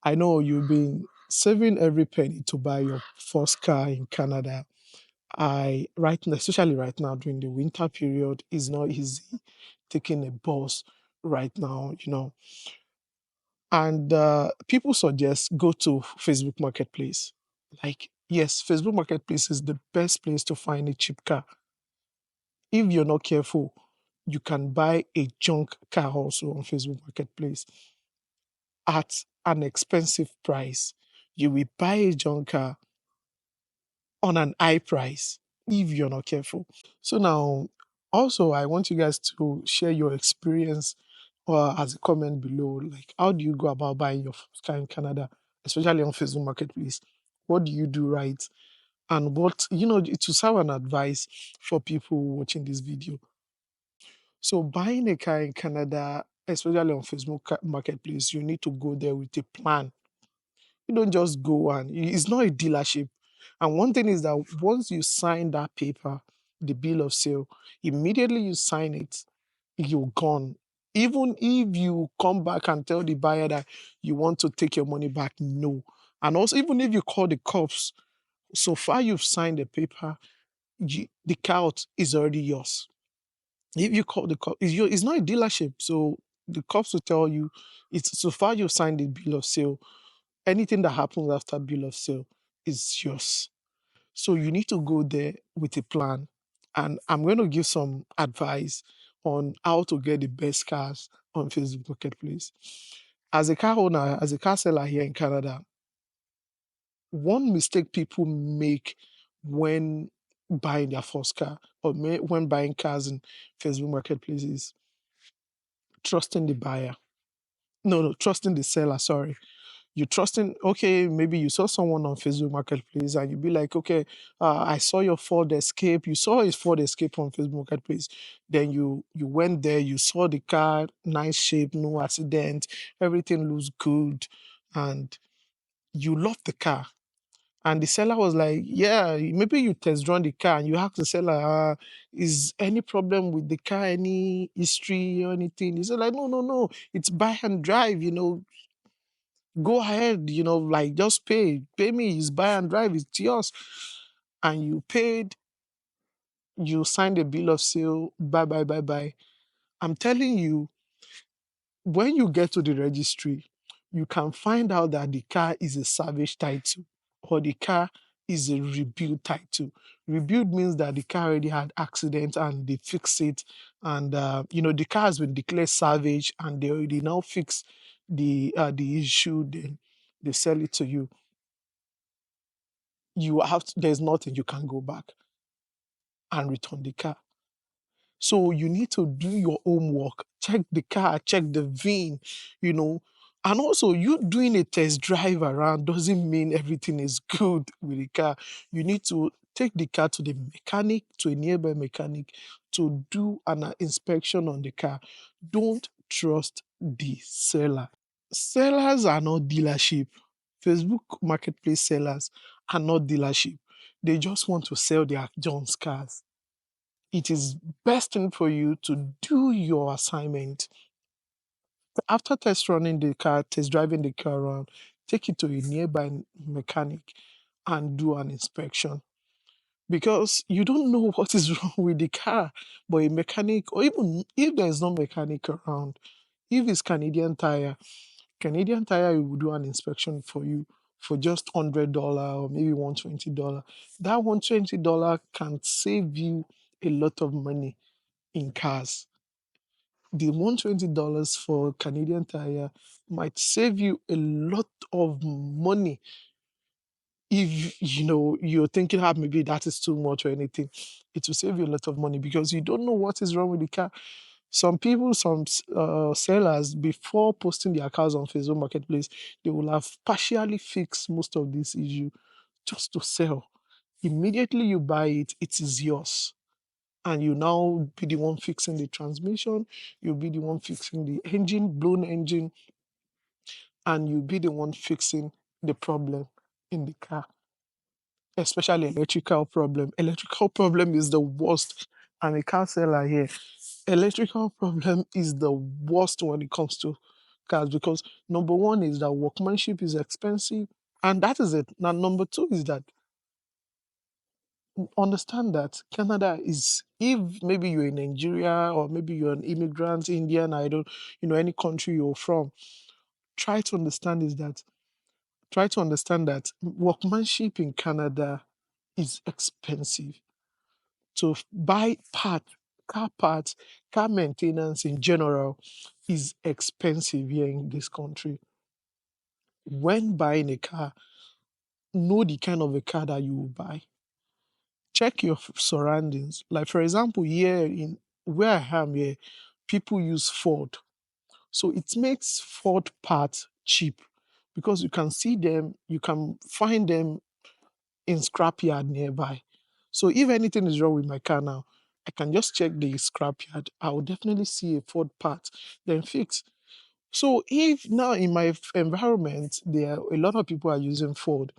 I know you've been saving every penny to buy your first car in Canada. I right now, especially right now during the winter period, is not easy taking a bus right now, And people suggest go to Facebook Marketplace. Like, yes, Facebook Marketplace is the best place to find a cheap car. If you're not careful, you can buy a junk car also on Facebook Marketplace at an expensive price. You will buy a junk car on an high price if you're not careful. So now, also, I want you guys to share your experience as a comment below. Like, how do you go about buying your first car in Canada, especially on Facebook Marketplace? What do you do right? And what, it will serve an advice for people watching this video. So buying a car in Canada, especially on Facebook Marketplace, you need to go there with a plan. You don't just go and it's not a dealership. And one thing is that once you sign that paper, the bill of sale, immediately you sign it, you're gone. Even if you come back and tell the buyer that you want to take your money back, no. And also, even if you call the cops, so far you've signed the paper, the car is already yours. If you call the cop, it's not a dealership. So the cops will tell you, it's so far you've signed the bill of sale, anything that happens after bill of sale is yours. So you need to go there with a plan. And I'm going to give some advice on how to get the best cars on Facebook Marketplace. As a car owner, as a car seller here in Canada, one mistake people make when buying their first car or when buying cars in Facebook Marketplace is trusting the buyer. No, trusting the seller, sorry. You trusting, okay, maybe you saw someone on Facebook Marketplace and you be like, okay, I saw your Ford Escape. You saw his Ford Escape on Facebook Marketplace. Then you went there, you saw the car, nice shape, no accident, everything looks good, and you love the car. And the seller was like, yeah, maybe you test run the car and you ask the seller, is any problem with the car, any history or anything? He said like, no, it's buy and drive, go ahead, like just pay me, it's buy and drive, it's yours. And you paid, you signed a bill of sale, bye. I'm telling you, when you get to the registry, you can find out that the car is a salvage title or the car is a rebuild title. Rebuild means that the car already had accident and they fix it, and the car has been declared salvage and they already now fix the issue. Then they sell it to you. There's nothing, you can go back and return the car. So you need to do your homework, check the car, check the VIN, you know. And also, you doing a test drive around doesn't mean everything is good with the car. You need to take the car to the mechanic, to a nearby mechanic, to do an inspection on the car. Don't trust the seller. Sellers are not dealership. Facebook Marketplace sellers are not dealership. They just want to sell their John's cars. It is best thing for you to do your assignment. After test driving the car around, take it to a nearby mechanic and do an inspection. Because you don't know what is wrong with the car, but a mechanic, or even if there is no mechanic around, if it's Canadian Tire will do an inspection for you for just $100 or maybe $120. That $120 can save you a lot of money in cars. The $120 for Canadian Tire might save you a lot of money if you're thinking, maybe that is too much or anything. It will save you a lot of money because you don't know what is wrong with the car. Some people, some sellers, before posting their cars on Facebook Marketplace, they will have partially fixed most of this issue just to sell. Immediately you buy it, it is yours. And you now be the one fixing the transmission, you'll be the one fixing the engine, blown engine, and you'll be the one fixing the problem in the car, especially electrical problem. Electrical problem is the worst. I'm a car seller here. Electrical problem is the worst when it comes to cars because number one is that workmanship is expensive, and that is it. Now, number two is that understand that Canada is, if maybe you're in Nigeria or maybe you're an immigrant, Indian, I don't, any country you're from, try to understand is that try to understand that workmanship in Canada is expensive. To buy car parts, car maintenance in general is expensive here in this country. When buying a car, know the kind of a car that you will buy. Check your surroundings. Like for example, here in where I am here, people use Ford. So it makes Ford parts cheap because you can see them, you can find them in scrapyard nearby. So if anything is wrong with my car now, I can just check the scrapyard. I will definitely see a Ford part, then fix. So if now in my environment, there are a lot of people are using Ford.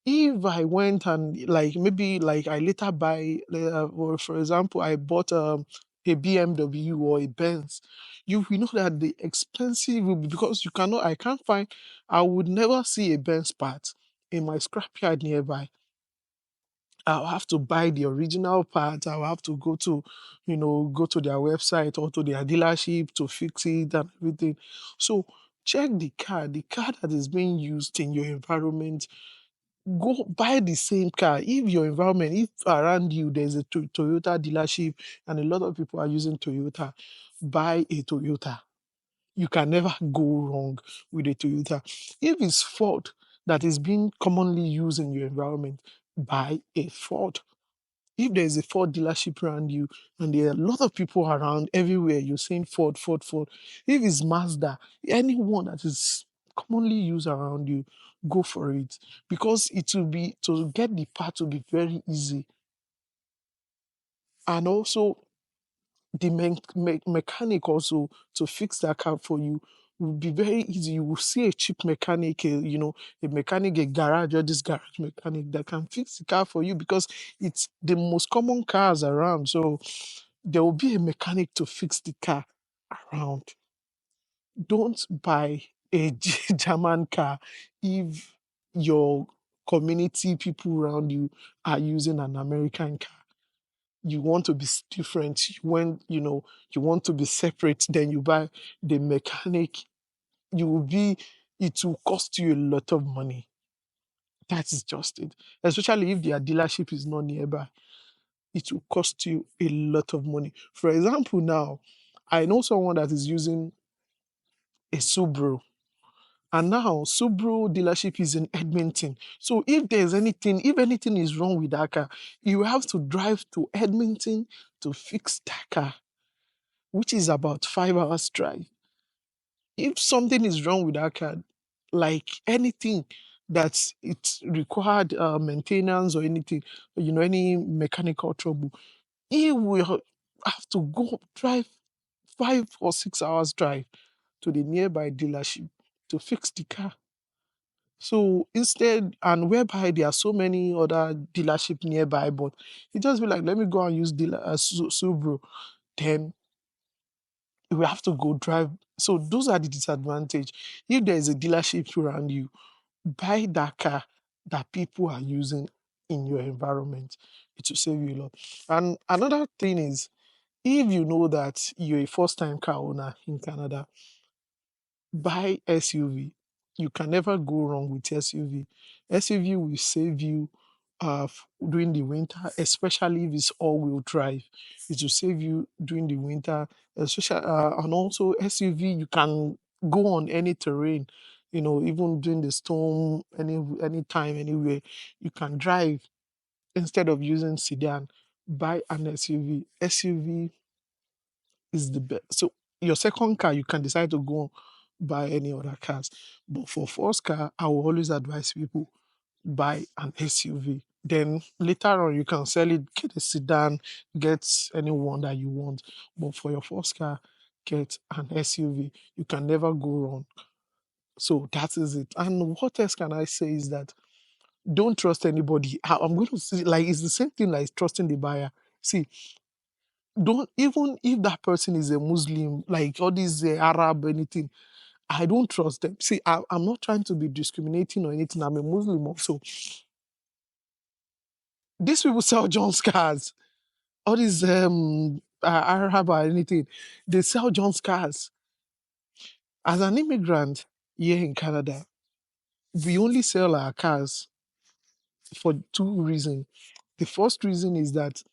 If I went and like maybe like I later buy, or for example, I bought a BMW or a Benz, you will know that the expensive will be because I can't find, I would never see a Benz part in my scrapyard nearby. I'll have to buy the original parts. I'll have to go to their website or to their dealership to fix it and everything. So check the car that is being used in your environment. Go buy the same car. If your environment, if around you there's a Toyota dealership and a lot of people are using Toyota, buy a Toyota. You can never go wrong with a Toyota. If it's Ford that is being commonly used in your environment, buy a Ford. If there's a Ford dealership around you and there are a lot of people around everywhere, you're saying Ford, Ford, Ford. If it's Mazda, anyone that is commonly used around you, go for it because it will be to get the part will be very easy. And also the mechanic also to fix that car for you will be very easy. You will see a cheap mechanic, a mechanic, a garage or this garage mechanic that can fix the car for you because it's the most common cars around. So there will be a mechanic to fix the car around. Don't buy a German car if your community people around you are using an American car. You want to be different, you want to be separate, then you buy the mechanic. You will be, it will cost you a lot of money. That is just it. Especially if their dealership is not nearby, it will cost you a lot of money. For example, now I know someone that is using a Subaru. And now Subaru dealership is in Edmonton. So if anything is wrong with that car, you have to drive to Edmonton to fix that car, which is about 5 hours drive. If something is wrong with that car, like anything that it required maintenance or anything, any mechanical trouble, he will have to go drive 5 or 6 hours drive to the nearby dealership to fix the car. So instead, and whereby there are so many other dealership nearby, but he just be like, let me go and use Subaru. Then we have to go drive. So those are the disadvantage. If there is a dealership around you, buy that car that people are using in your environment. It will save you a lot. And another thing is, if you know that you're a first-time car owner in Canada, buy SUV. You can never go wrong with SUV. SUV will save you during the winter, especially if it's all-wheel drive. It will save you during the winter, especially and also SUV. You can go on any terrain, even during the storm, any time, anywhere. You can drive instead of using sedan. Buy an SUV. SUV is the best. So your second car, you can decide to go buy any other cars. But for first car, I will always advise people buy an SUV. Then later on, you can sell it, get a sedan, get any one that you want. But for your first car, get an SUV. You can never go wrong. So that is it. And what else can I say is that don't trust anybody. I'm going to say, like, it's the same thing like trusting the buyer. See, don't, even if that person is a Muslim, like all these Arab, anything, I don't trust them. See, I'm not trying to be discriminating or anything. I'm a Muslim also. These people sell John's cars. All these Arab or anything, they sell John's cars. As an immigrant here in Canada, we only sell our cars for two reasons. The first reason is that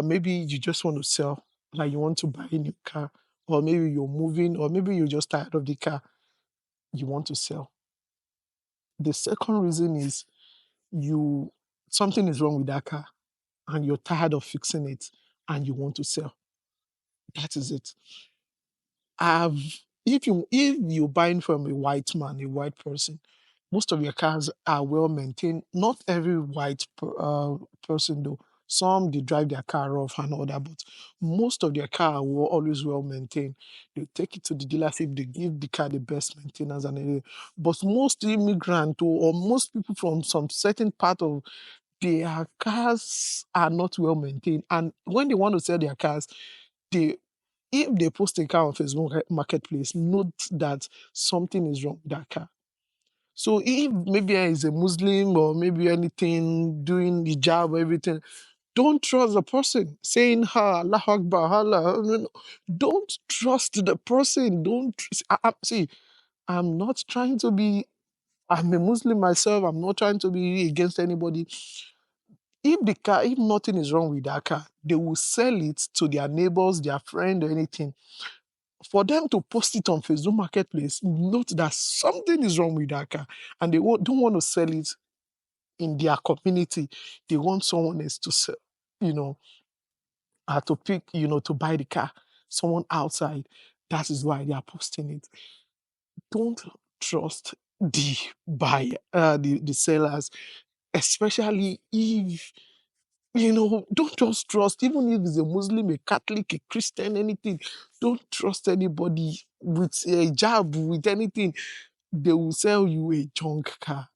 maybe you just want to sell, like you want to buy a new car, or maybe you're moving, or maybe you're just tired of the car, you want to sell. The second reason is you something is wrong with that car and you're tired of fixing it and you want to sell. That is it. I've if you're buying from a white man, a white person, most of your cars are well maintained. Not every person though. Some they drive their car off and all that, but most of their car were always well maintained. They take it to the dealership, they give the car the best maintenance and everything. But most immigrant or most people from some certain part of their cars are not well maintained. And when they want to sell their cars, they if they post a car on Facebook Marketplace, note that something is wrong with that car. So if maybe he's a Muslim or maybe anything, doing the job or everything, don't trust the person saying ha Allah Akbar, Allah. No, no. Don't trust the person. Don't see. I'm not trying to be. I'm a Muslim myself. I'm not trying to be against anybody. If nothing is wrong with that car, they will sell it to their neighbors, their friend, or anything. For them to post it on Facebook Marketplace, note that something is wrong with that car, and they don't want to sell it in their community. They want someone else to sell, you know, to pick, to buy the car. Someone outside. That is why they are posting it. Don't trust the buyer, the sellers, especially if don't just trust, even if it's a Muslim, a Catholic, a Christian, anything. Don't trust anybody with a job, with anything. They will sell you a junk car.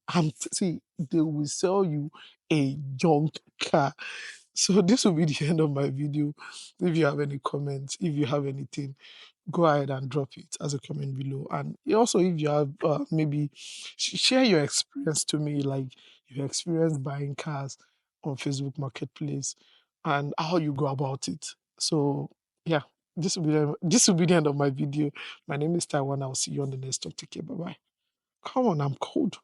See, they will sell you a junk car. So this will be the end of my video. If you have any comments, if you have anything, go ahead and drop it as a comment below. And also, if you have maybe share your experience to me, like your experience buying cars on Facebook Marketplace and how you go about it. So yeah, this will be the end of my video. My name is Taiwan. I'll see you on the next talk. Take care. Bye bye. Come on, I'm cold.